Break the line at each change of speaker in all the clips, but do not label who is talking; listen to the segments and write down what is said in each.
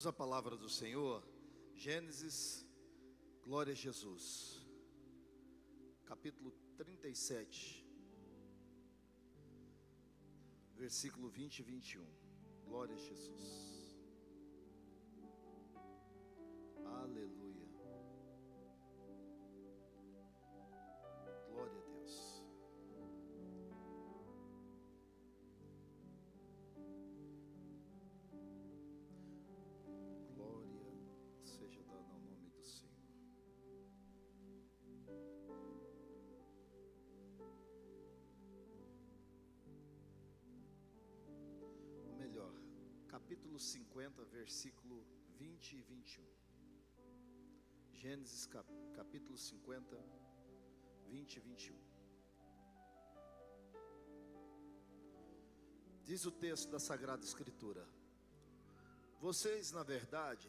A palavra do Senhor, Gênesis, glória a Jesus, capítulo 37, versículo 20 e 21, glória a Jesus, aleluia, glória a Deus. Seja dado ao nome do Senhor. Ou melhor, capítulo 50, versículo 20 e 21. Gênesis capítulo 50, 20 e 21. Diz o texto da Sagrada Escritura: vocês, na verdade,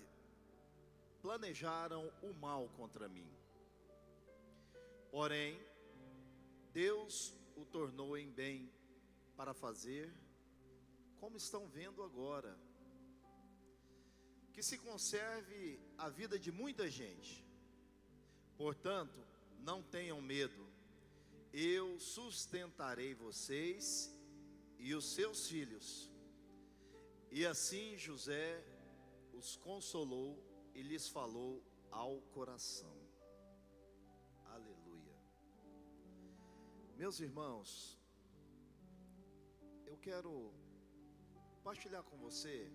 planejaram o mal contra mim, porém Deus o tornou em bem para fazer, como estão vendo agora, que se conserve a vida de muita gente. Portanto, não tenham medo, eu sustentarei vocês e os seus filhos. E assim José os consolou e lhes falou ao coração. Aleluia. Meus irmãos, eu quero partilhar com você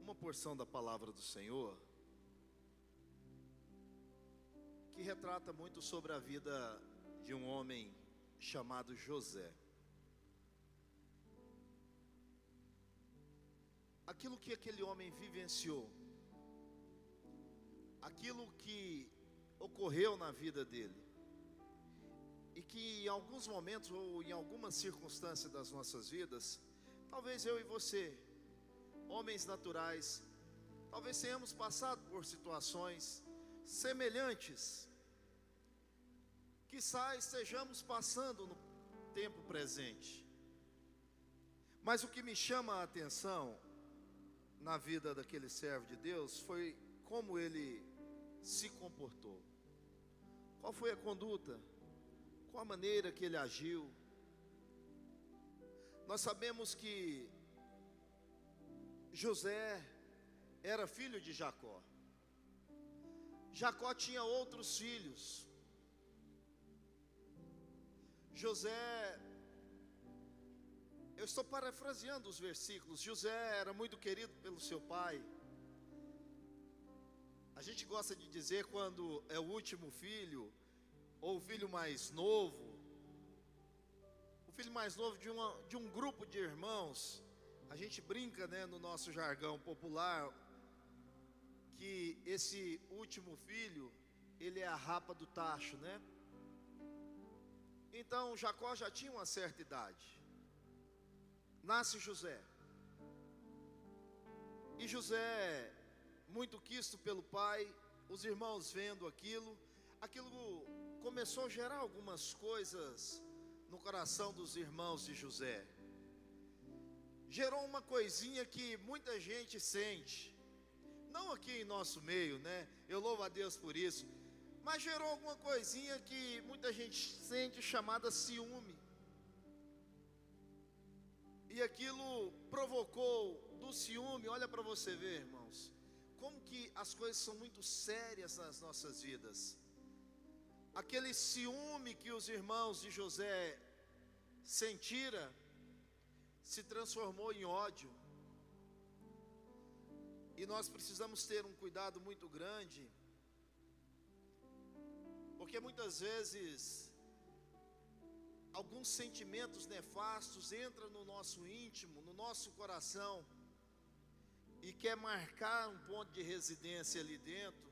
uma porção da palavra do Senhor que retrata muito sobre a vida de um homem chamado José. Aquilo que aquele homem vivenciou, aquilo que ocorreu na vida dele, e que em alguns momentos ou em algumas circunstâncias das nossas vidas, talvez eu e você, homens naturais, talvez tenhamos passado por situações semelhantes, quiçá estejamos passando no tempo presente. Mas o que me chama a atenção na vida daquele servo de Deus foi como ele se comportou. Qual foi a conduta? Qual a maneira que ele agiu? Nós sabemos que José era filho de Jacó. Jacó tinha outros filhos. José, eu estou parafraseando os versículos. José era muito querido pelo seu pai. A gente gosta de dizer quando é o último filho, ou o filho mais novo, o filho mais novo de um grupo de irmãos. A gente brinca, né, no nosso jargão popular, que esse último filho, ele é a rapa do tacho, né? Então Jacó já tinha uma certa idade. Nasce José, e José, muito quisto pelo pai, os irmãos vendo aquilo começou a gerar algumas coisas no coração dos irmãos de José. Gerou uma coisinha que muita gente sente, não aqui em nosso meio, né? Eu louvo a Deus por isso, mas gerou alguma coisinha que muita gente sente, chamada ciúme. E aquilo provocou do ciúme. Olha para você ver, irmãos, como que as coisas são muito sérias nas nossas vidas. Aquele ciúme que os irmãos de José sentiram se transformou em ódio. E nós precisamos ter um cuidado muito grande, porque muitas vezes alguns sentimentos nefastos entram no nosso íntimo, no nosso coração, e quer marcar um ponto de residência ali dentro,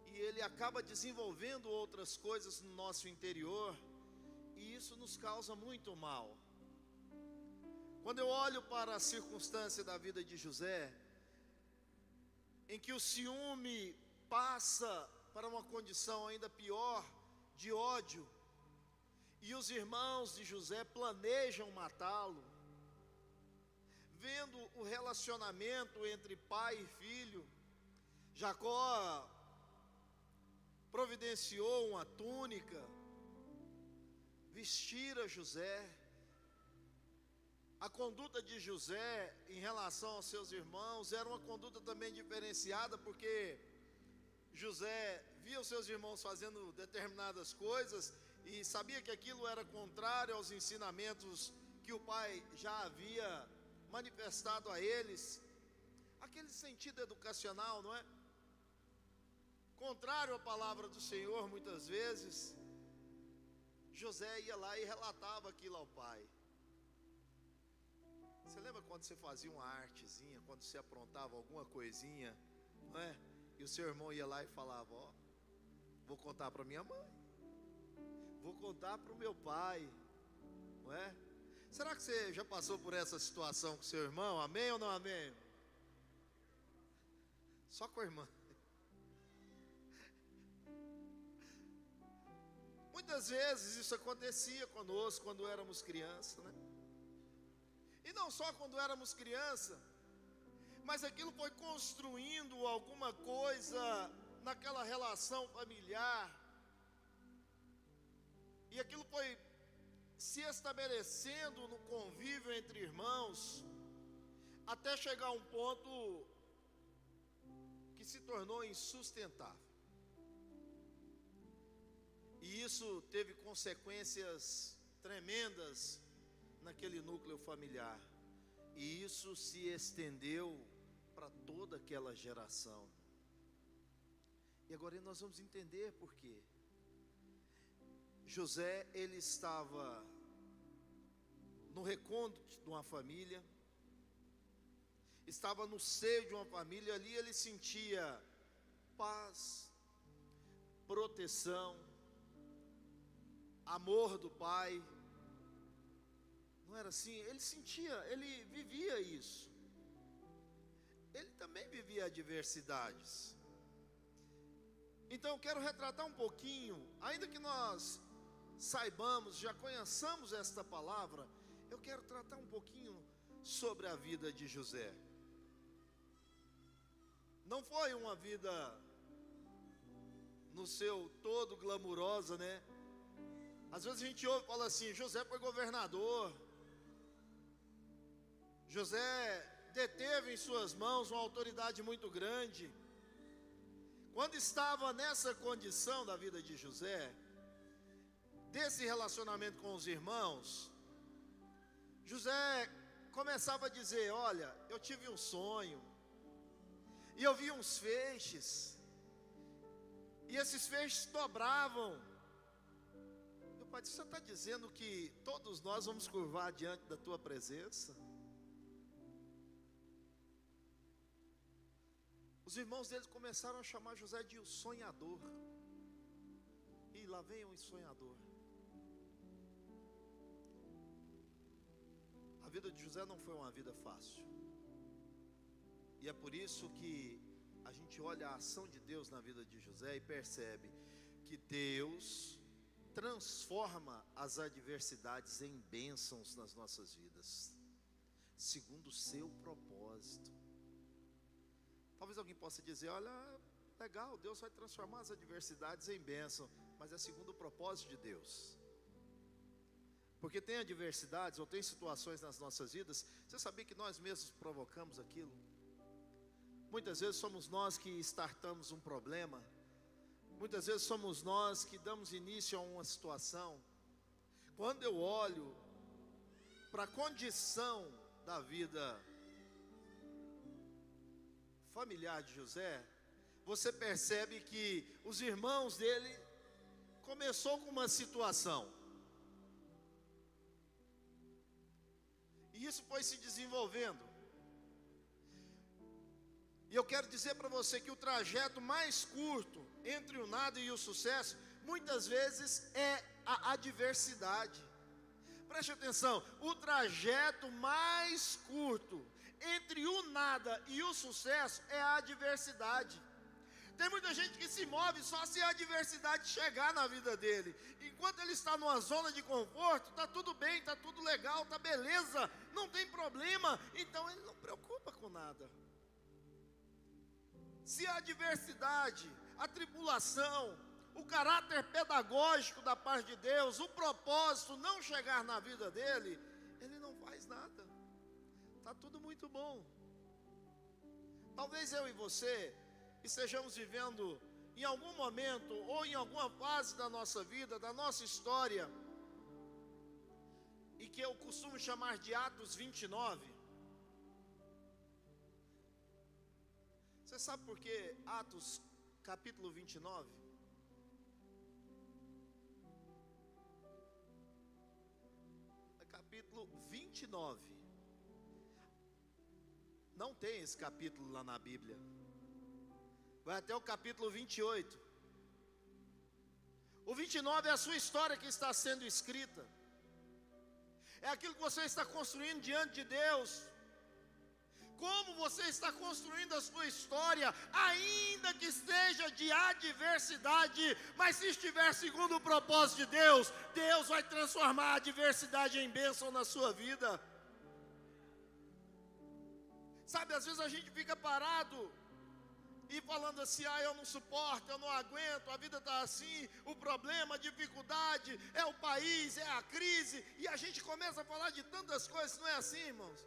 e ele acaba desenvolvendo outras coisas no nosso interior, e isso nos causa muito mal. Quando eu olho para a circunstância da vida de José, em que o ciúme passa para uma condição ainda pior, de ódio, e os irmãos de José planejam matá-lo, vendo o relacionamento entre pai e filho, Jacó providenciou uma túnica, vestira José. A conduta de José em relação aos seus irmãos era uma conduta também diferenciada, porque José via os seus irmãos fazendo determinadas coisas e sabia que aquilo era contrário aos ensinamentos que o pai já havia manifestado a eles. Aquele sentido educacional, não é? Contrário à palavra do Senhor, muitas vezes, José ia lá e relatava aquilo ao pai. Você lembra quando você fazia uma artezinha, quando você aprontava alguma coisinha, não é? E o seu irmão ia lá e falava: ó, vou contar para minha mãe, vou contar para o meu pai, não é? Será que você já passou por essa situação com seu irmão? Amém ou não amém? Só com a irmã. Muitas vezes isso acontecia conosco quando éramos crianças, né? E não só quando éramos criança, mas aquilo foi construindo alguma coisa naquela relação familiar, e aquilo foi se estabelecendo no convívio entre irmãos, até chegar a um ponto que se tornou insustentável. E isso teve consequências tremendas naquele núcleo familiar. E isso se estendeu para toda aquela geração. E agora nós vamos entender por quê. José, ele estava no recôndito de uma família, estava no seio de uma família, ali ele sentia paz, proteção, amor do pai. Não era assim? Ele sentia, ele vivia isso. Ele também vivia adversidades. Então eu quero retratar um pouquinho, ainda que nós saibamos, já conheçamos esta palavra, eu quero tratar um pouquinho sobre a vida de José. Não foi uma vida no seu todo glamurosa, né? Às vezes a gente ouve e fala assim: José foi governador, José deteve em suas mãos uma autoridade muito grande. Quando estava nessa condição da vida de José, desse relacionamento com os irmãos, José começava a dizer: olha, eu tive um sonho, e eu vi uns feixes, e esses feixes dobravam. Meu pai disse: você está dizendo que todos nós vamos curvar diante da tua presença? Os irmãos deles começaram a chamar José de o sonhador. E lá vem um sonhador. A vida de José não foi uma vida fácil. E é por isso que a gente olha a ação de Deus na vida de José e percebe que Deus transforma as adversidades em bênçãos nas nossas vidas, segundo o seu propósito. Talvez alguém possa dizer: olha, legal, Deus vai transformar as adversidades em bênção, mas é segundo o propósito de Deus. Porque tem adversidades ou tem situações nas nossas vidas, você sabia que nós mesmos provocamos aquilo? Muitas vezes somos nós que startamos um problema, muitas vezes somos nós que damos início a uma situação. Quando eu olho para a condição da vida familiar de José, você percebe que os irmãos dele começou com uma situação, e isso foi se desenvolvendo. E eu quero dizer para você que o trajeto mais curto entre o nada e o sucesso, muitas vezes é a adversidade. Preste atenção, o trajeto mais curto entre o nada e o sucesso é a adversidade. Tem muita gente que se move só se a adversidade chegar na vida dele. Enquanto ele está numa zona de conforto, está tudo bem, está tudo legal, está beleza, não tem problema. Então ele não preocupa com nada. Se a adversidade, a tribulação, o caráter pedagógico da parte de Deus, o propósito não chegar na vida dele, ele não faz nada. Está tudo muito bom. Talvez eu e você estejamos vivendo em algum momento ou em alguma fase da nossa vida, da nossa história, e que eu costumo chamar de Atos 29. Você sabe por que Atos capítulo 29? É capítulo 29. Não tem esse capítulo lá na Bíblia. Vai até o capítulo 28. O 29 é a sua história que está sendo escrita. É aquilo que você está construindo diante de Deus. Como você está construindo a sua história, ainda que esteja de adversidade, mas se estiver segundo o propósito de Deus, Deus vai transformar a adversidade em bênção na sua vida. Sabe, às vezes a gente fica parado e falando assim, eu não suporto, eu não aguento, a vida está assim, o problema, a dificuldade, é o país, é a crise, e a gente começa a falar de tantas coisas, não é assim, irmãos?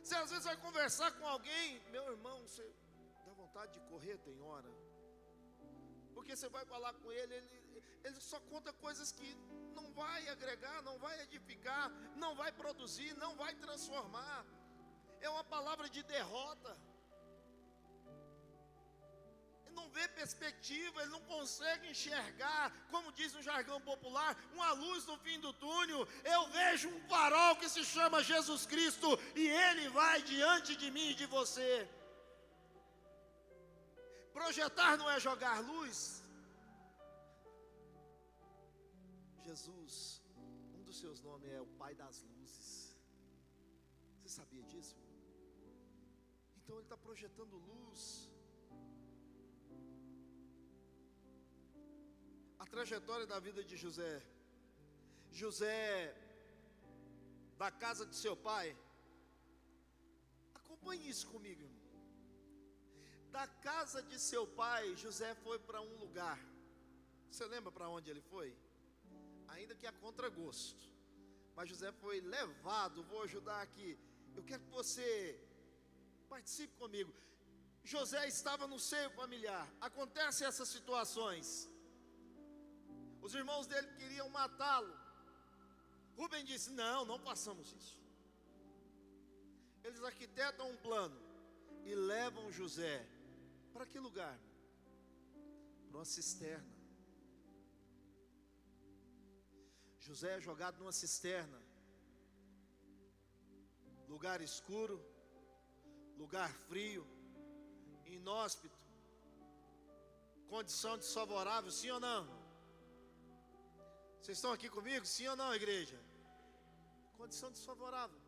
Você às vezes vai conversar com alguém, meu irmão, você dá vontade de correr, tem hora, porque você vai falar com ele só conta coisas que não vai agregar, não vai edificar, não vai produzir, não vai transformar, é uma palavra de derrota. Não vê perspectiva, ele não consegue enxergar, como diz no jargão popular, uma luz no fim do túnel. Eu vejo um farol que se chama Jesus Cristo, e ele vai diante de mim e de você. Projetar não é jogar luz. Jesus, um dos seus nomes é o Pai das Luzes. Você sabia disso? Então ele está projetando luz. A trajetória da vida de José. José, da casa de seu pai. Acompanhe isso comigo, irmão. Da casa de seu pai, José foi para um lugar. Você lembra para onde ele foi? Ainda que a contragosto. Mas José foi levado. Vou ajudar aqui. Eu quero que você participe comigo. José estava no seio familiar. Acontecem essas situações. Os irmãos dele queriam matá-lo. Rubem disse, não façamos isso. Eles arquitetam um plano e levam José. Para que lugar? Para uma cisterna. José é jogado numa cisterna. Lugar escuro, lugar frio, inóspito, condição desfavorável, sim ou não? Vocês estão aqui comigo? Sim ou não, igreja? Condição desfavorável.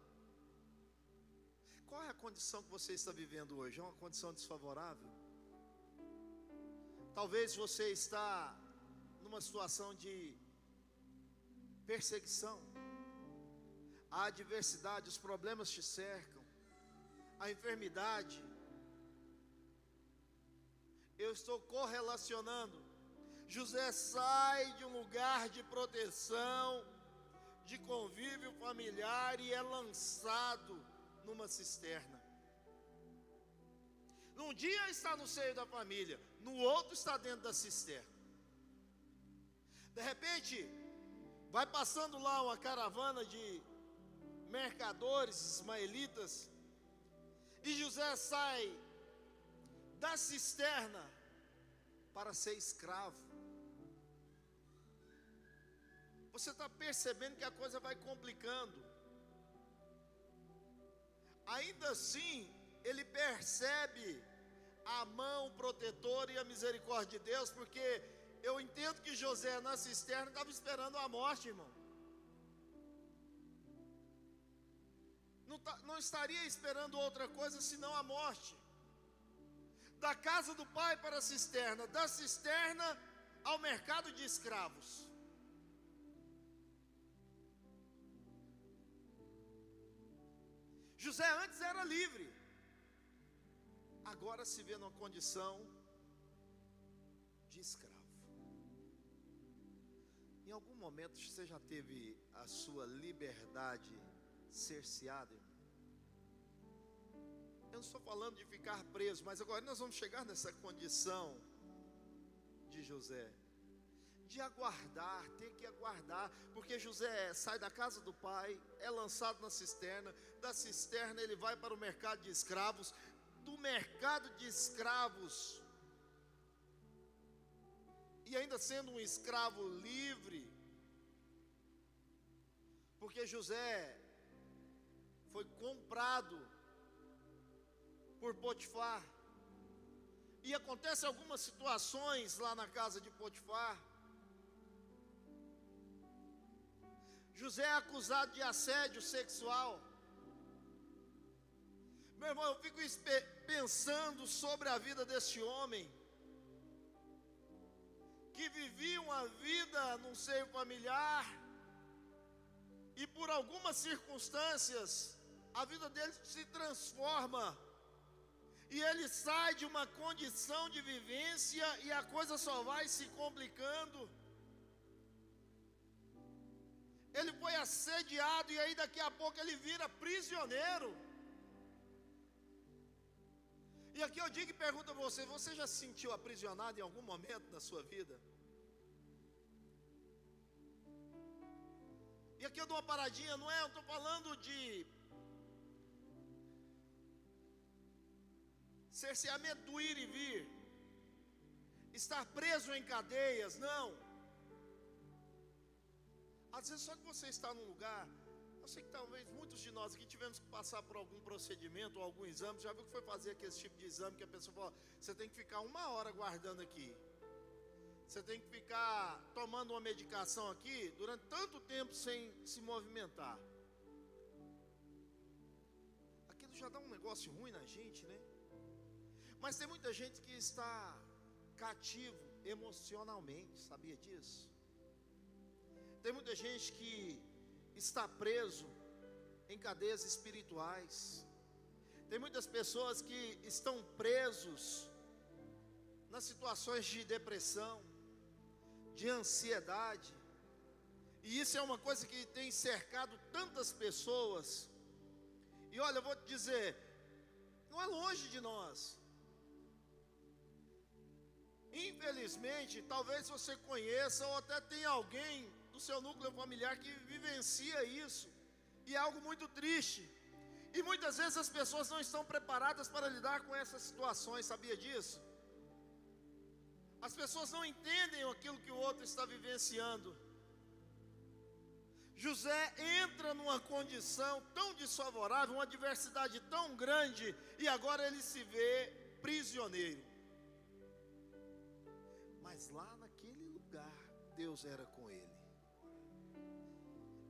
Qual é a condição que você está vivendo hoje? É uma condição desfavorável? Talvez você está numa situação de perseguição. A adversidade, os problemas te cercam. A enfermidade. Eu estou correlacionando. José sai de um lugar de proteção, de convívio familiar e é lançado numa cisterna. Num dia está no seio da família, no outro está dentro da cisterna. De repente, vai passando lá uma caravana de mercadores ismaelitas e José sai da cisterna para ser escravo. Você está percebendo que a coisa vai complicando. Ainda assim, ele percebe a mão protetora e a misericórdia de Deus, porque eu entendo que José na cisterna estava esperando a morte, irmão. Não estaria esperando outra coisa senão a morte. da casa do pai para a cisterna, da cisterna ao mercado de escravos. José antes era livre, agora se vê numa condição de escravo. Em algum momento você já teve a sua liberdade cerceada, irmão? Eu não estou falando de ficar preso, mas agora nós vamos chegar nessa condição de José, de aguardar, ter que aguardar, porque José sai da casa do pai, é lançado na cisterna, da cisterna ele vai para o mercado de escravos, do mercado de escravos, e ainda sendo um escravo livre, porque José foi comprado por Potifar, e acontece algumas situações lá na casa de Potifar. José é acusado de assédio sexual. Meu irmão, eu fico pensando sobre a vida desse homem, que vivia uma vida num seio familiar, e por algumas circunstâncias, a vida dele se transforma, e ele sai de uma condição de vivência, e a coisa só vai se complicando. Ele foi assediado, e aí daqui a pouco ele vira prisioneiro. E aqui eu digo e pergunto a você: você já se sentiu aprisionado em algum momento da sua vida? E aqui eu dou uma paradinha, não é? Eu estou falando de cerceamento do ir e vir, estar preso em cadeias, não. Às vezes só que você está num lugar, eu sei que talvez muitos de nós aqui tivemos que passar por algum procedimento ou algum exame. Já viu que foi fazer aquele tipo de exame que a pessoa fala: você tem que ficar 1 hora guardando aqui, você tem que ficar tomando uma medicação aqui durante tanto tempo sem se movimentar. Aquilo já dá um negócio ruim na gente, né? Mas tem muita gente que está cativo emocionalmente, sabia disso? Tem muita gente que está preso em cadeias espirituais. Tem muitas pessoas que estão presos nas situações de depressão, de ansiedade. E isso é uma coisa que tem cercado tantas pessoas. E olha, eu vou te dizer, não é longe de nós. Infelizmente, talvez você conheça ou até tenha alguém do seu núcleo familiar que vivencia isso, e é algo muito triste, e muitas vezes as pessoas não estão preparadas para lidar com essas situações, sabia disso? As pessoas não entendem aquilo que o outro está vivenciando. José entra numa condição tão desfavorável, uma adversidade tão grande, e agora ele se vê prisioneiro. Mas lá naquele lugar, Deus era com ele.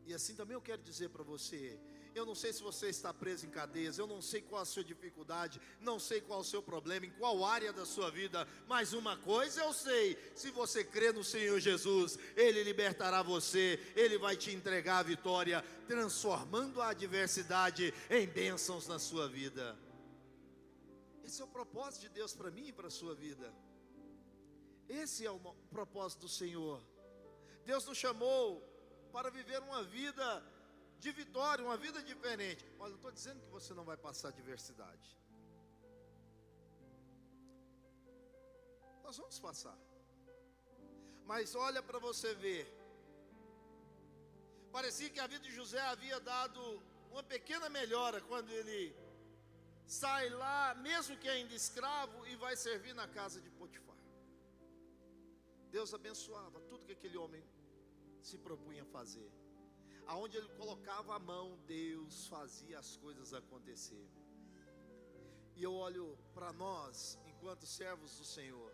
E assim também eu quero dizer para você, eu não sei se você está preso em cadeias, eu não sei qual a sua dificuldade, não sei qual o seu problema, em qual área da sua vida, mas uma coisa eu sei: se você crê no Senhor Jesus, Ele libertará você, Ele vai te entregar a vitória, transformando a adversidade em bênçãos na sua vida. Esse é o propósito de Deus para mim e para a sua vida. Esse é o propósito do Senhor. Deus nos chamou para viver uma vida de vitória, uma vida diferente. Olha, eu estou dizendo que você não vai passar adversidade. Nós vamos passar. Mas olha para você ver. Parecia que a vida de José havia dado uma pequena melhora quando ele sai lá, mesmo que ainda escravo, e vai servir na casa de Potifar. Deus abençoava tudo que aquele homem se propunha a fazer. Aonde ele colocava a mão, Deus fazia as coisas acontecer. E eu olho para nós, enquanto servos do Senhor,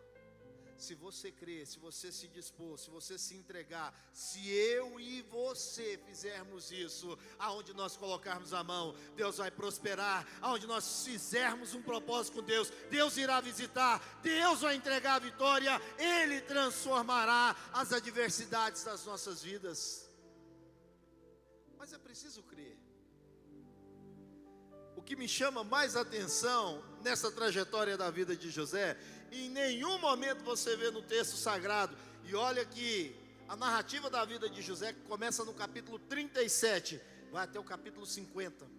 Se você crer, se você se dispor, se você se entregar, se eu e você fizermos isso, aonde nós colocarmos a mão, Deus vai prosperar. Aonde nós fizermos um propósito com Deus, Deus irá visitar, Deus vai entregar a vitória, Ele transformará as adversidades das nossas vidas. Mas é preciso crer. O que me chama mais atenção nessa trajetória da vida de José, em nenhum momento você vê no texto sagrado, e olha que a narrativa da vida de José começa no capítulo 37, vai até o capítulo 50.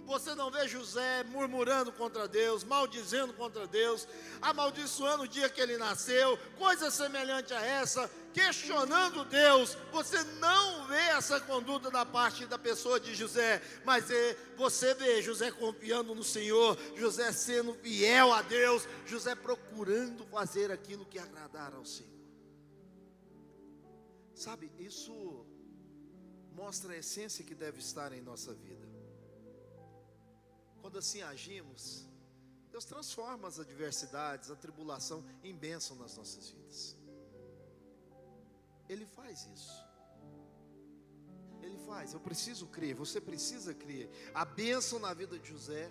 Você não vê José murmurando contra Deus, maldizendo contra Deus, amaldiçoando o dia que ele nasceu, coisa semelhante a essa, questionando Deus. Você não vê essa conduta da parte da pessoa de José, mas você vê José confiando no Senhor, José sendo fiel a Deus, José procurando fazer aquilo que agradar ao Senhor. Sabe, isso mostra a essência que deve estar em nossa vida. Quando assim agimos, Deus transforma as adversidades, a tribulação em bênção nas nossas vidas. Ele faz isso. Ele faz. Eu preciso crer, você precisa crer. A bênção na vida de José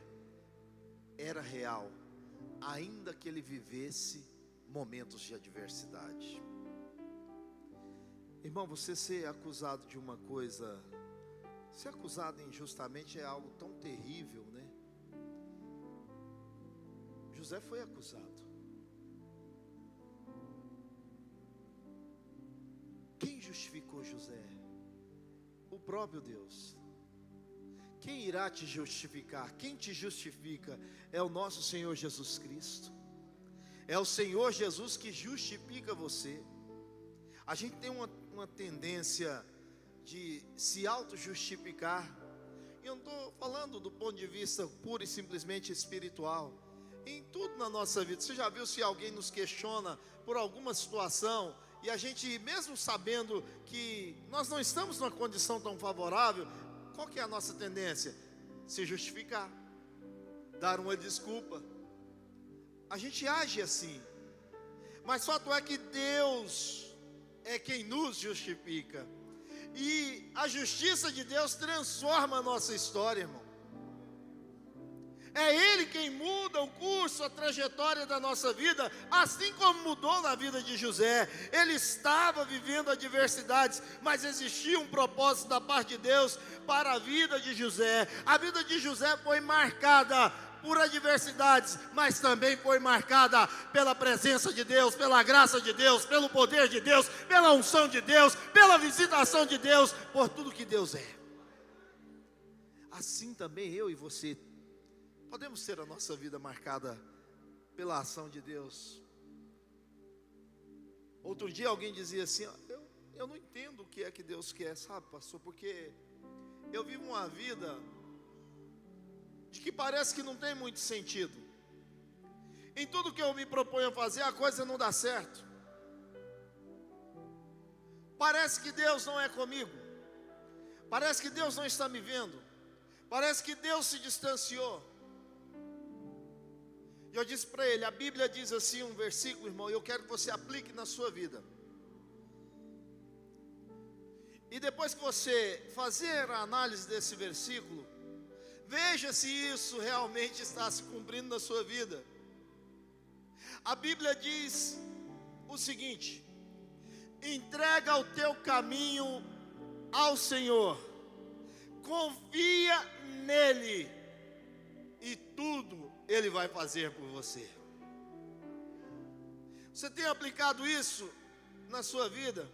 era real, ainda que ele vivesse momentos de adversidade. Irmão, você ser acusado de uma coisa, ser acusado injustamente é algo tão terrível, né? José foi acusado. Quem justificou José? O próprio Deus. Quem irá te justificar? Quem te justifica é o nosso Senhor Jesus Cristo. É o Senhor Jesus que justifica você. A gente tem uma tendência de se auto-justificar. E eu não estou falando do ponto de vista puro e simplesmente espiritual. Em tudo na nossa vida. Você já viu se alguém nos questiona por alguma situação, e a gente, mesmo sabendo que nós não estamos numa condição tão favorável, qual que é a nossa tendência? Se justificar, dar uma desculpa. A gente age assim. Mas fato é que Deus é quem nos justifica. E a justiça de Deus transforma a nossa história, irmão. É Ele quem muda o curso, a trajetória da nossa vida, assim como mudou na vida de José. Ele estava vivendo adversidades, mas existia um propósito da parte de Deus para a vida de José. A vida de José foi marcada por adversidades, mas também foi marcada pela presença de Deus, pela graça de Deus, pelo poder de Deus, pela unção de Deus, pela visitação de Deus, por tudo que Deus é. Assim também eu e você podemos ter a nossa vida marcada pela ação de Deus. Outro dia alguém dizia assim: eu não entendo o que é que Deus quer, sabe, pastor, porque eu vivo uma vida de que parece que não tem muito sentido. Em tudo que eu me proponho a fazer, a coisa não dá certo. Parece que Deus não é comigo. Parece que Deus não está me vendo. Parece que Deus se distanciou. E eu disse para ele, a Bíblia diz assim, um versículo, irmão, e eu quero que você aplique na sua vida. E depois que você fazer a análise desse versículo, veja se isso realmente está se cumprindo na sua vida. A Bíblia diz o seguinte: entrega o teu caminho ao Senhor, confia nele, e tudo Ele vai fazer por você. Você tem aplicado isso na sua vida?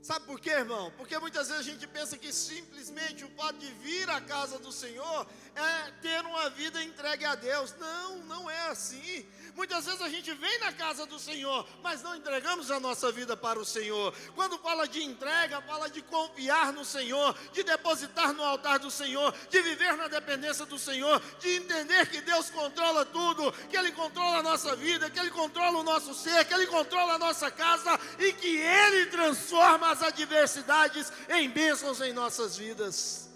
Sabe por quê, irmão? Porque muitas vezes a gente pensa que simplesmente o fato de vir à casa do Senhor é ter uma vida entregue a Deus. Não, não é assim. Muitas vezes a gente vem na casa do Senhor, mas não entregamos a nossa vida para o Senhor. Quando fala de entrega, fala de confiar no Senhor, de depositar no altar do Senhor, de viver na dependência do Senhor, de entender que Deus controla tudo, que Ele controla a nossa vida, que Ele controla o nosso ser, que Ele controla a nossa casa e que Ele transforma as adversidades em bênçãos em nossas vidas.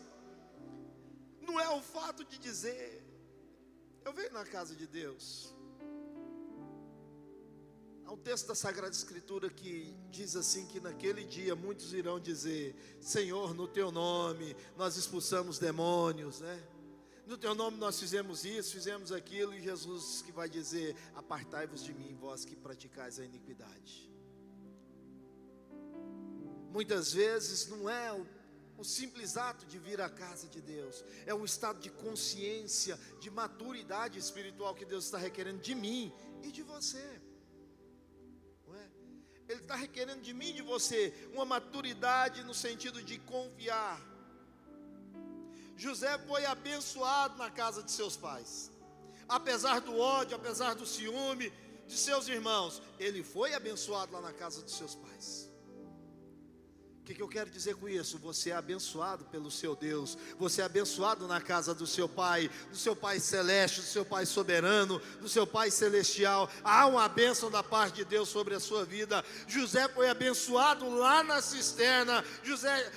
Não é o fato de dizer, eu venho na casa de Deus, Há um texto da Sagrada Escritura que diz assim, que naquele dia muitos irão dizer: Senhor, no teu nome nós expulsamos demônios, né? No teu nome nós fizemos isso, fizemos aquilo. E Jesus que vai dizer: apartai-vos de mim, vós que praticais a iniquidade. Muitas vezes não é o simples ato de vir à casa de Deus, é um estado de consciência, de maturidade espiritual que Deus está requerendo de mim e de você. Não é? Ele está requerendo de mim e de você uma maturidade no sentido de confiar. José foi abençoado na casa de seus pais, apesar do ódio, apesar do ciúme de seus irmãos, ele foi abençoado lá na casa dos seus pais. O que eu quero dizer com isso? Você é abençoado pelo seu Deus, você é abençoado na casa do seu Pai celeste, do seu Pai soberano, do seu Pai celestial. Há uma bênção da parte de Deus sobre a sua vida. José foi abençoado lá na cisterna. José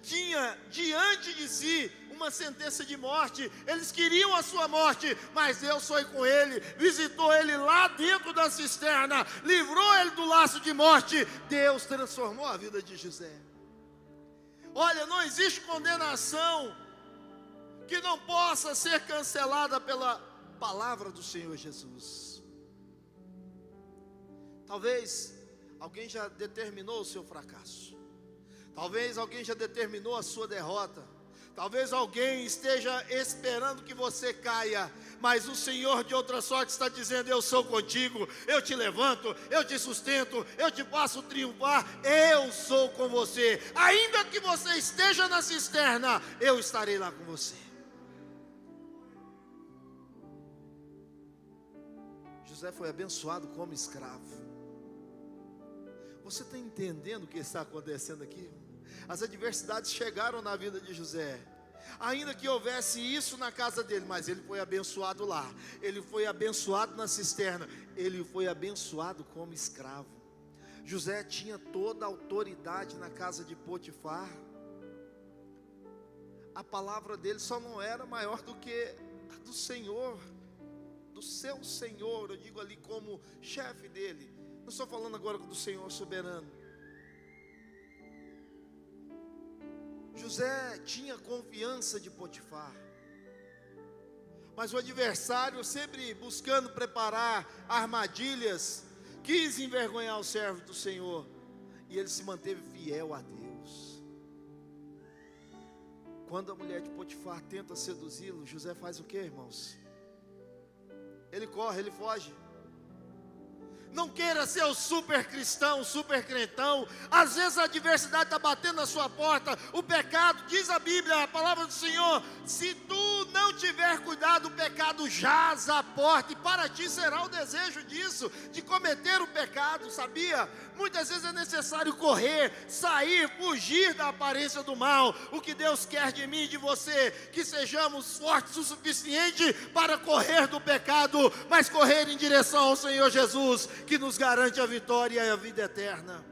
tinha diante de si uma sentença de morte, eles queriam a sua morte, mas Deus foi com ele, visitou ele lá dentro da cisterna, livrou ele do laço de morte. Deus transformou a vida de José. Olha, não existe condenação que não possa ser cancelada pela palavra do Senhor Jesus. Talvez alguém já determinou o seu fracasso, talvez alguém já determinou a sua derrota, talvez alguém esteja esperando que você caia, mas o Senhor de outra sorte está dizendo: eu sou contigo, eu te levanto, eu te sustento, eu te faço triunfar, eu sou com você. Ainda que você esteja na cisterna, eu estarei lá com você. José foi abençoado como escravo. Você está entendendo o que está acontecendo aqui? As adversidades chegaram na vida de José, ainda que houvesse isso na casa dele, mas ele foi abençoado lá, ele foi abençoado na cisterna, ele foi abençoado como escravo. José tinha toda a autoridade na casa de Potifar. A palavra dele só não era maior do que a do Senhor, do seu Senhor. Eu digo ali como chefe dele, não estou falando agora do Senhor soberano. José tinha confiança de Potifar, mas o adversário, sempre buscando preparar armadilhas, quis envergonhar o servo do Senhor, e ele se manteve fiel a Deus. Quando a mulher de Potifar tenta seduzi-lo, José faz o que, irmãos? Ele corre, ele foge. Não queira ser o super cristão, o super crentão. Às vezes a adversidade está batendo na sua porta, o pecado, diz a Bíblia, a palavra do Senhor: se tu não tiver cuidado, o pecado jaz à porta, e para ti será o desejo disso, de cometer o pecado, sabia? Muitas vezes é necessário correr, sair, fugir da aparência do mal. O que Deus quer de mim e de você, que sejamos fortes o suficiente para correr do pecado, mas correr em direção ao Senhor Jesus, que nos garante a vitória e a vida eterna.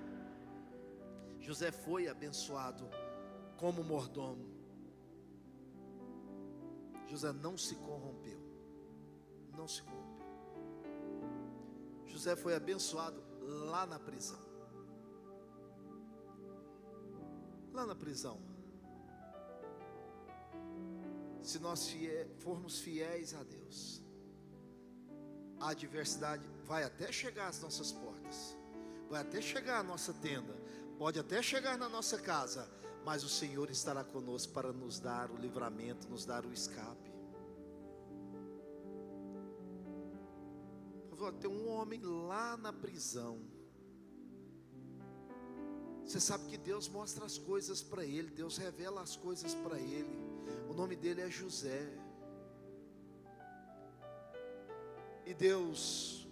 José foi abençoado como mordomo. José não se corrompeu, não se corrompeu. José foi abençoado lá na prisão. Lá na prisão. Se nós formos fiéis a Deus, a adversidade vai até chegar às nossas portas, vai até chegar à nossa tenda, pode até chegar na nossa casa, mas o Senhor estará conosco para nos dar o livramento, nos dar o escape. Tem um homem lá na prisão. Você sabe que Deus mostra as coisas para ele, Deus revela as coisas para ele. O nome dele é José. E Deus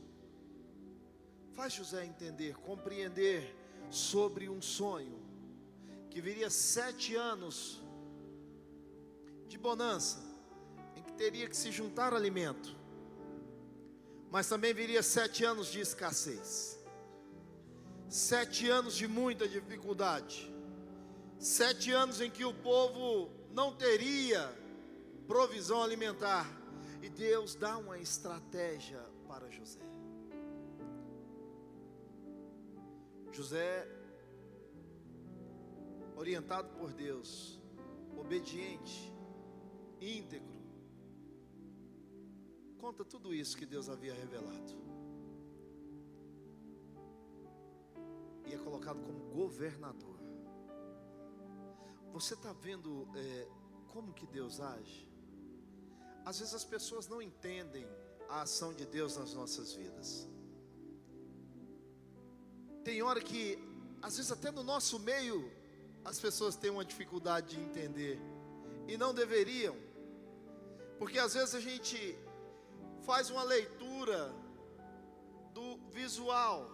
faz José entender, compreender sobre um sonho, que viria 7 anos de bonança, em que teria que se juntar alimento, mas também viria 7 anos de escassez, 7 anos de muita dificuldade, 7 anos em que o povo não teria provisão alimentar, e Deus dá uma estratégia para José. José, orientado por Deus, obediente, íntegro, conta tudo isso que Deus havia revelado. E é colocado como governador. Você está vendo como que Deus age? Às vezes as pessoas não entendem a ação de Deus nas nossas vidas. Tem hora que, às vezes até no nosso meio, as pessoas têm uma dificuldade de entender. E não deveriam. Porque às vezes a gente faz uma leitura do visual,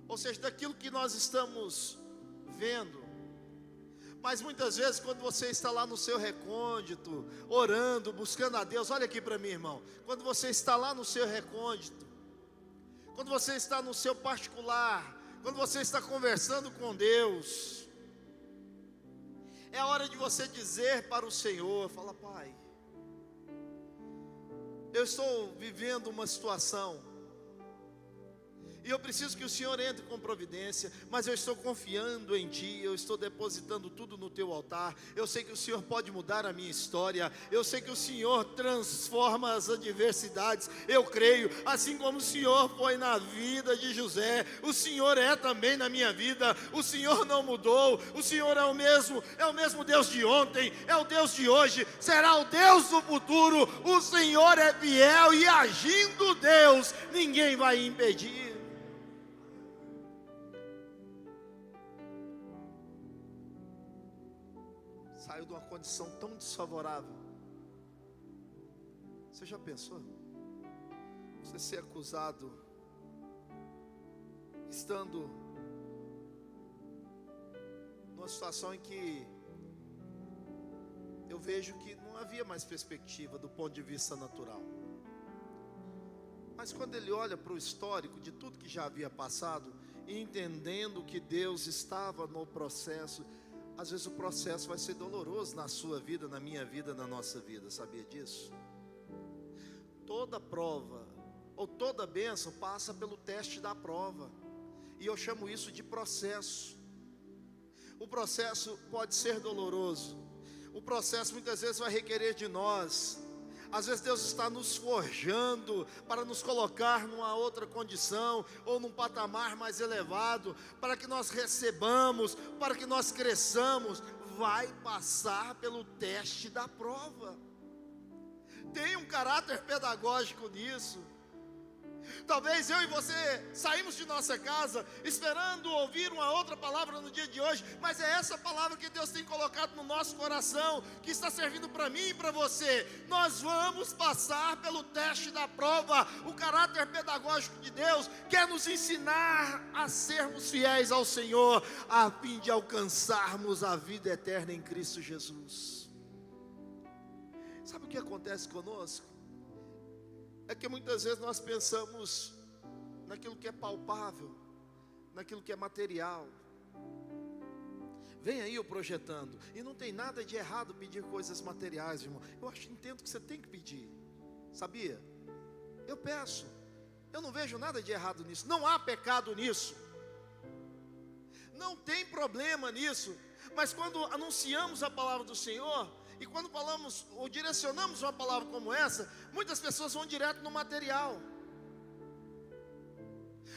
ou seja, daquilo que nós estamos vendo. Mas muitas vezes quando você está lá no seu recôndito, orando, buscando a Deus, olha aqui para mim, irmão. Quando você está lá no seu recôndito, quando você está no seu particular, quando você está conversando com Deus, é a hora de você dizer para o Senhor, fala: Pai, eu estou vivendo uma situação, e eu preciso que o Senhor entre com providência, mas eu estou confiando em Ti, eu estou depositando tudo no Teu altar. Eu sei que o Senhor pode mudar a minha história, eu sei que o Senhor transforma as adversidades, eu creio, assim como o Senhor foi na vida de José, o Senhor é também na minha vida. O Senhor não mudou, o Senhor é o mesmo Deus de ontem, é o Deus de hoje, será o Deus do futuro. O Senhor é fiel e agindo Deus, ninguém vai impedir. Saiu de uma condição tão desfavorável. Você já pensou? Você ser acusado, estando numa situação em que eu vejo que não havia mais perspectiva do ponto de vista natural. Mas quando ele olha para o histórico de tudo que já havia passado, e entendendo que Deus estava no processo, às vezes o processo vai ser doloroso na sua vida, na minha vida, na nossa vida, sabia disso? Toda prova, ou toda bênção passa pelo teste da prova, e eu chamo isso de processo. O processo pode ser doloroso, o processo muitas vezes vai requerer de nós. Às vezes Deus está nos forjando para nos colocar numa outra condição, ou num patamar mais elevado, para que nós recebamos, para que nós cresçamos. Vai passar pelo teste da prova. Tem um caráter pedagógico nisso. Talvez eu e você saímos de nossa casa esperando ouvir uma outra palavra no dia de hoje, mas é essa palavra que Deus tem colocado no nosso coração, que está servindo para mim e para você. Nós vamos passar pelo teste da prova. O caráter pedagógico de Deus quer nos ensinar a sermos fiéis ao Senhor, a fim de alcançarmos a vida eterna em Cristo Jesus. Sabe o que acontece conosco? É que muitas vezes nós pensamos naquilo que é palpável, naquilo que é material. Vem aí eu projetando, e não tem nada de errado pedir coisas materiais, irmão. Entendo que você tem que pedir, sabia? Eu peço, eu não vejo nada de errado nisso, não há pecado nisso, não tem problema nisso. Mas quando anunciamos a palavra do Senhor, e quando falamos ou direcionamos uma palavra como essa, muitas pessoas vão direto no material.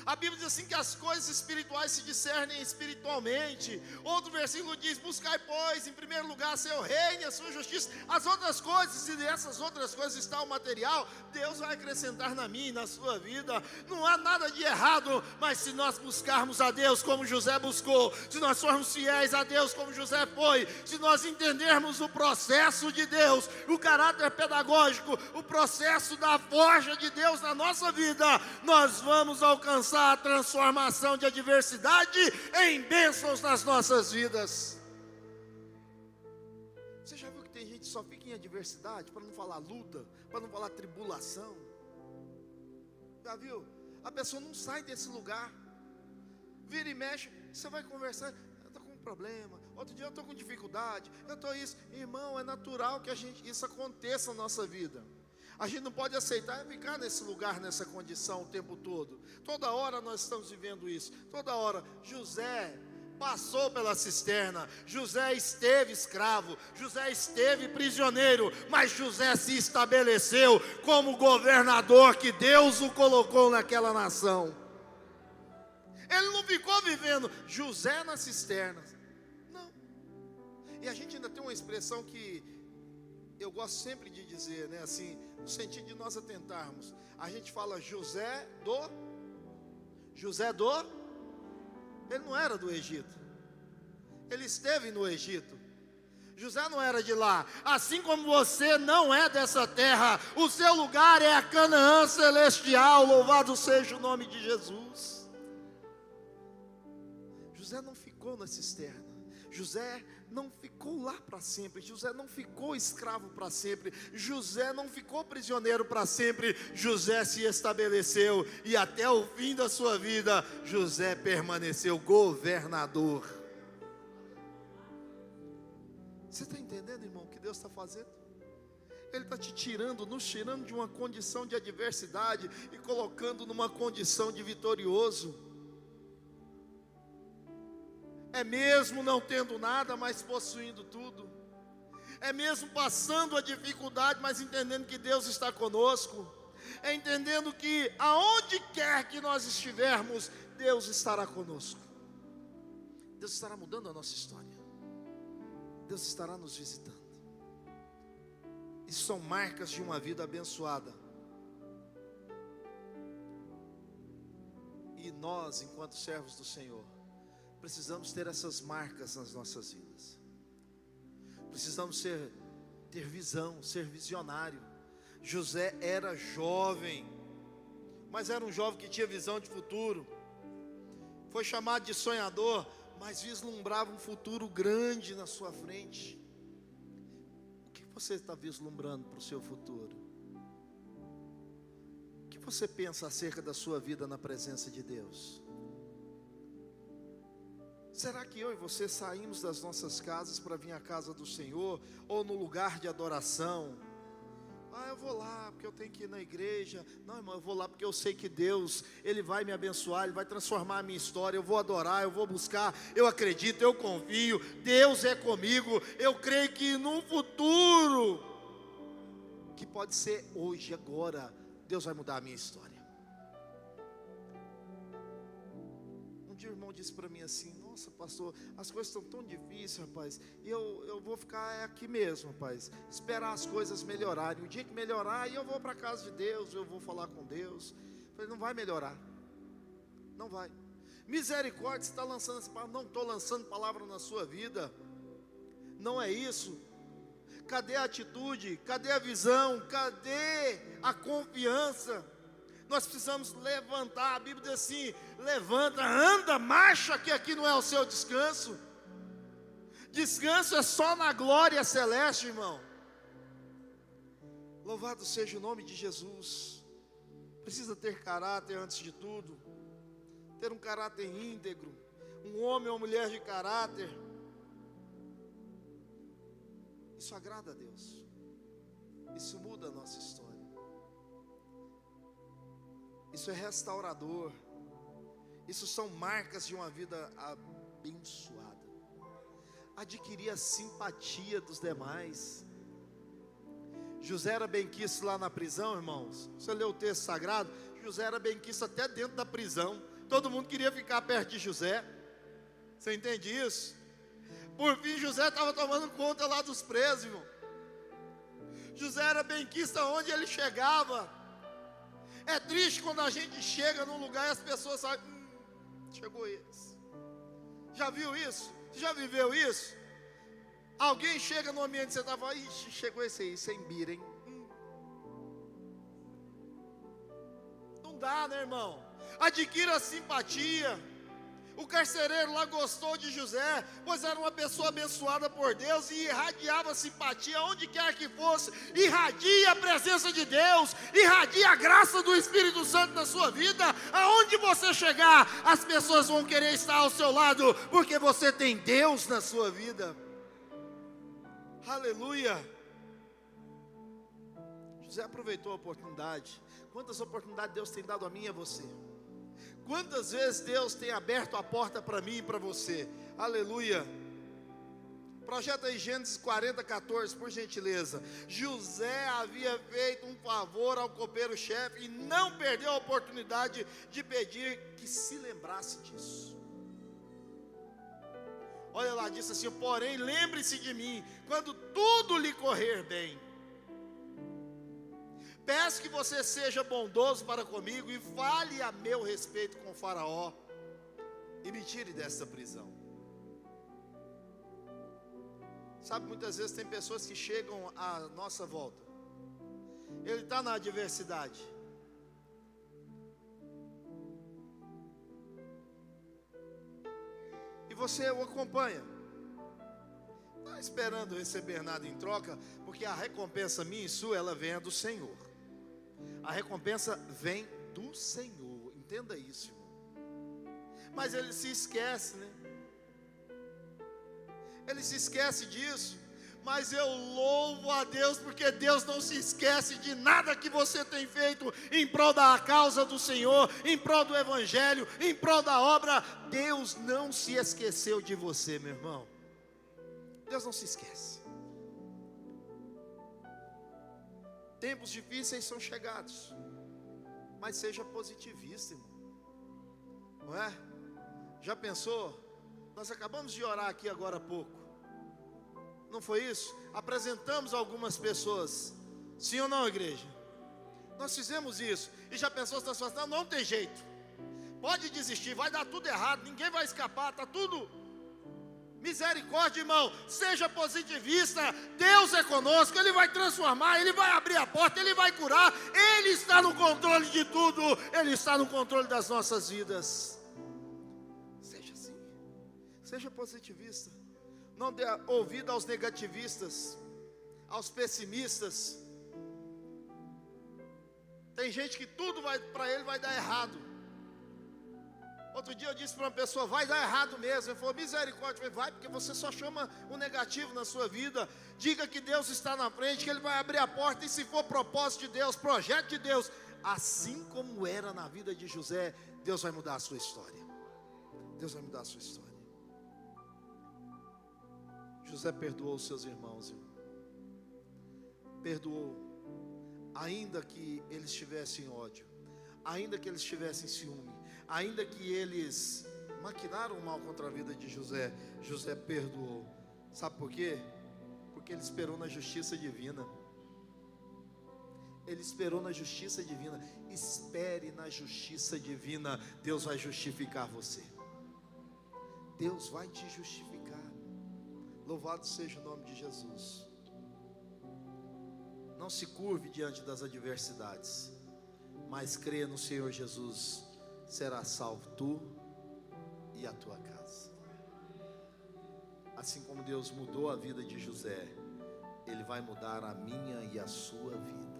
A Bíblia diz assim que as coisas espirituais se discernem espiritualmente. Outro versículo diz: buscai, pois, em primeiro lugar seu reino e a sua justiça. As outras coisas, e dessas outras coisas está o material, Deus vai acrescentar na minha e na sua vida. Não há nada de errado, mas se nós buscarmos a Deus como José buscou, se nós formos fiéis a Deus como José foi, se nós entendermos o processo de Deus, o caráter pedagógico, o processo da forja de Deus na nossa vida, nós vamos alcançar a transformação de adversidade em bênçãos nas nossas vidas. Você já viu que tem gente que só fica em adversidade, para não falar luta, para não falar tribulação? Já viu? A pessoa não sai desse lugar. Vira e mexe, você vai conversar: eu estou com um problema, outro dia eu estou com dificuldade, eu estou isso. Irmão, é natural que isso aconteça na nossa vida. A gente não pode aceitar ficar nesse lugar, nessa condição o tempo todo. Toda hora nós estamos vivendo isso. Toda hora. José passou pela cisterna. José esteve escravo. José esteve prisioneiro. Mas José se estabeleceu como governador que Deus o colocou naquela nação. Ele não ficou vivendo José na cisterna. Não. E a gente ainda tem uma expressão que eu gosto sempre de dizer, né? Assim, no sentido de nós atentarmos. A gente fala José do. Ele não era do Egito. Ele esteve no Egito. José não era de lá. Assim como você não é dessa terra, o seu lugar é a Canaã celestial. Louvado seja o nome de Jesus. José não ficou na cisterna. José não ficou lá para sempre. José não ficou escravo para sempre. José não ficou prisioneiro para sempre. José se estabeleceu e até o fim da sua vida, José permaneceu governador. Você está entendendo, irmão, o que Deus está fazendo? Ele está te tirando, nos tirando de uma condição de adversidade e colocando numa condição de vitorioso. É mesmo não tendo nada, mas possuindo tudo. É mesmo passando a dificuldade, mas entendendo que Deus está conosco. É entendendo que aonde quer que nós estivermos, Deus estará conosco. Deus estará mudando a nossa história. Deus estará nos visitando. Isso são marcas de uma vida abençoada. E nós, enquanto servos do Senhor, precisamos ter essas marcas nas nossas vidas. Precisamos ter visão, ser visionário. José era jovem, mas era um jovem que tinha visão de futuro. Foi chamado de sonhador, mas vislumbrava um futuro grande na sua frente. O que você está vislumbrando para o seu futuro? O que você pensa acerca da sua vida na presença de Deus? Será que eu e você saímos das nossas casas para vir à casa do Senhor, ou no lugar de adoração? Eu vou lá porque eu tenho que ir na igreja. Não, irmão, eu vou lá porque eu sei que Deus, Ele vai me abençoar, Ele vai transformar a minha história. Eu vou adorar, eu vou buscar, eu acredito, eu confio, Deus é comigo. Eu creio que no futuro, que pode ser hoje, agora, Deus vai mudar a minha história. Um dia o irmão disse para mim assim: nossa, pastor, as coisas estão tão difíceis, rapaz, e eu vou ficar aqui mesmo, rapaz, esperar as coisas melhorarem. O dia que melhorar, aí eu vou para a casa de Deus, eu vou falar com Deus. Eu falei: não vai melhorar, não vai. Misericórdia, você está lançando essa palavra? Não estou lançando palavra na sua vida, não é isso. Cadê a atitude? Cadê a visão? Cadê a confiança? Nós precisamos levantar. A Bíblia diz assim: levanta, anda, marcha, que aqui não é o seu descanso. Descanso é só na glória celeste, irmão. Louvado seja o nome de Jesus. Precisa ter caráter antes de tudo. Ter um caráter íntegro. Um homem ou mulher de caráter. Isso agrada a Deus. Isso muda a nossa história. Isso é restaurador. Isso são marcas de uma vida abençoada. Adquirir a simpatia dos demais. José era benquisto lá na prisão, irmãos. Você lê o texto sagrado, José era benquisto até dentro da prisão. Todo mundo queria ficar perto de José. Você entende isso? Por fim, José estava tomando conta lá dos presos, irmão. José era benquisto aonde ele chegava. É triste quando a gente chega num lugar e as pessoas sabem: chegou esse. Já viu isso? Você já viveu isso? Alguém chega no ambiente e você está falando: ixi, chegou esse aí, sem bira, hein? Não dá, né, irmão? Adquira simpatia. O carcereiro lá gostou de José, pois era uma pessoa abençoada por Deus e irradiava simpatia onde quer que fosse. Irradia a presença de Deus, irradia a graça do Espírito Santo na sua vida. Aonde você chegar, as pessoas vão querer estar ao seu lado, porque você tem Deus na sua vida. Aleluia. José aproveitou a oportunidade. Quantas oportunidades Deus tem dado a mim e a você? Quantas vezes Deus tem aberto a porta para mim e para você? Aleluia. Projeta aí Gênesis 40:14, por gentileza. José havia feito um favor ao copeiro-chefe e não perdeu a oportunidade de pedir que se lembrasse disso. Olha lá, disse assim: porém, lembre-se de mim quando tudo lhe correr bem. Peço que você seja bondoso para comigo e fale a meu respeito com o faraó e me tire desta prisão. Sabe, muitas vezes tem pessoas que chegam à nossa volta. Ele está na adversidade. E você o acompanha. Não está esperando receber nada em troca, porque a recompensa minha e sua, ela vem do Senhor. A recompensa vem do Senhor. Entenda isso, irmão. Mas ele se esquece, né? Ele se esquece disso. Mas eu louvo a Deus, porque Deus não se esquece de nada que você tem feito em prol da causa do Senhor, em prol do Evangelho, em prol da obra. Deus não se esqueceu de você, meu irmão. Deus não se esquece. Tempos difíceis são chegados, mas seja positivista, irmão. Não é? Já pensou? Nós acabamos de orar aqui agora há pouco. Não foi isso? Apresentamos algumas pessoas. Sim ou não, igreja? Nós fizemos isso. E já pensou se nós falamos: não tem jeito. Pode desistir, vai dar tudo errado, ninguém vai escapar, está tudo. Misericórdia, irmão. Seja positivista. Deus é conosco, Ele vai transformar, Ele vai abrir a porta, Ele vai curar. Ele está no controle de tudo. Ele está no controle das nossas vidas. Seja assim. Seja positivista. Não dê ouvido aos negativistas, aos pessimistas. Tem gente que tudo para ele vai dar errado. Outro dia eu disse para uma pessoa: vai dar errado mesmo. Ele falou: misericórdia. Eu falei: vai, porque você só chama o negativo na sua vida. Diga que Deus está na frente, que Ele vai abrir a porta. E se for propósito de Deus, projeto de Deus, assim como era na vida de José, Deus vai mudar a sua história. Deus vai mudar a sua história. José perdoou os seus irmãos, irmão. Perdoou, ainda que eles tivessem ódio, ainda que eles tivessem ciúme, ainda que eles maquinaram mal contra a vida de José. José perdoou. Sabe por quê? Porque ele esperou na justiça divina. Ele esperou na justiça divina. Espere na justiça divina. Deus vai justificar você. Deus vai te justificar. Louvado seja o nome de Jesus. Não se curve diante das adversidades, mas creia no Senhor Jesus. Será salvo tu e a tua casa. Assim como Deus mudou a vida de José, Ele vai mudar a minha e a sua vida.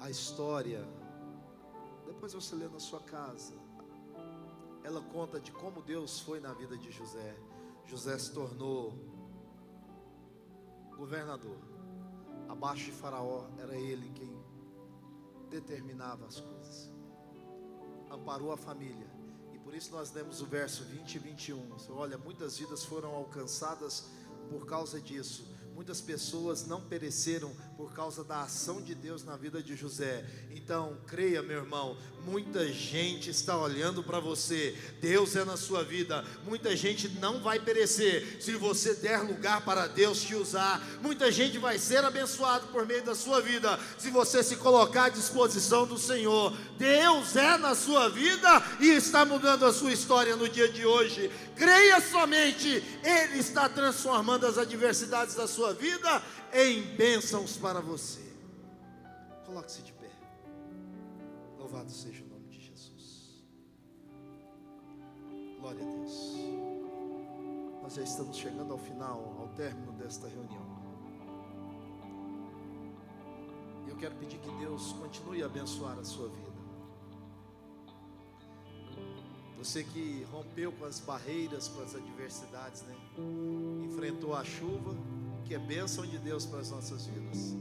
A história, depois você lê na sua casa, ela conta de como Deus foi na vida de José. José se tornou governador. Abaixo de Faraó, era ele quem determinava as coisas. Amparou a família. E por isso nós lemos o verso 20 e 21. Olha, muitas vidas foram alcançadas por causa disso. Muitas pessoas não pereceram por causa da ação de Deus na vida de José. Então, creia, meu irmão, muita gente está olhando para você. Deus é na sua vida. Muita gente não vai perecer se você der lugar para Deus te usar. Muita gente vai ser abençoado por meio da sua vida se você se colocar à disposição do Senhor. Deus é na sua vida e está mudando a sua história no dia de hoje. Creia somente, Ele está transformando as adversidades da sua vida em bênçãos para você. Coloque-se de pé. Louvado seja o nome de Jesus. Glória a Deus. Nós já estamos chegando ao final, ao término desta reunião. E eu quero pedir que Deus continue a abençoar a sua vida. Você que rompeu com as barreiras, com as adversidades, né? Enfrentou a chuva, que é bênção de Deus para as nossas vidas,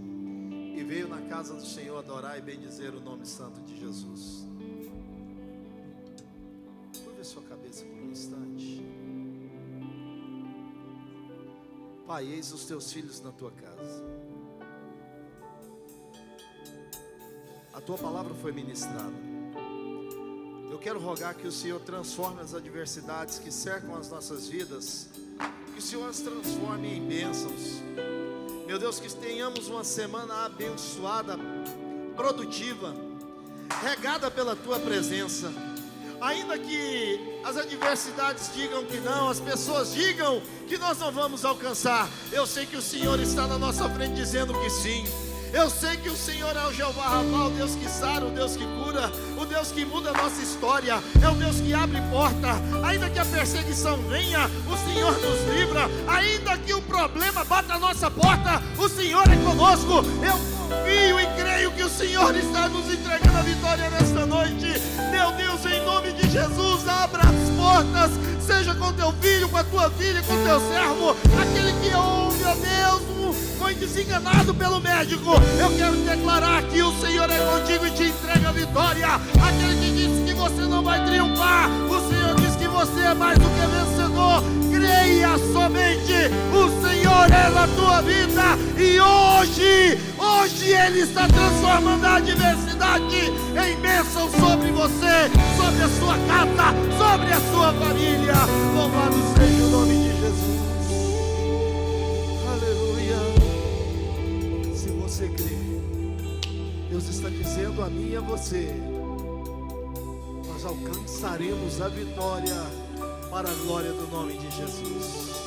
e veio na casa do Senhor adorar e bendizer o nome santo de Jesus. Curva sua cabeça por um instante. Pai, eis os teus filhos na tua casa. A tua palavra foi ministrada. Eu quero rogar que o Senhor transforme as adversidades que cercam as nossas vidas, que o Senhor as transforme em bênçãos. Meu Deus, que tenhamos uma semana abençoada, produtiva, regada pela tua presença. Ainda que as adversidades digam que não, as pessoas digam que nós não vamos alcançar, eu sei que o Senhor está na nossa frente dizendo que sim. Eu sei que o Senhor é o Jeová Rafa, o Deus que sara, o Deus que cura, o Deus que muda a nossa história, é o Deus que abre porta. Ainda que a perseguição venha, o Senhor nos livra. Ainda que o problema bata a nossa porta, o Senhor é conosco. Eu confio e creio que o Senhor está nos entregando a vitória nesta noite. Meu Deus, em nome de Jesus, abra as portas, seja com teu filho, com a tua filha, com teu servo, aquele que ouve, ó Deus, foi desenganado pelo médico. Eu quero declarar que o Senhor é contigo e te entrega a vitória. Aquele que disse que você não vai triunfar, o Senhor diz que você é mais do que vencedor. Creia somente, o Senhor é na tua vida. E hoje Ele está transformando a adversidade em bênção sobre você, sobre a sua casa, sobre a sua família. Louvado seja o nome de Jesus. Você crê, Deus está dizendo a mim e a você: nós alcançaremos a vitória para a glória do nome de Jesus.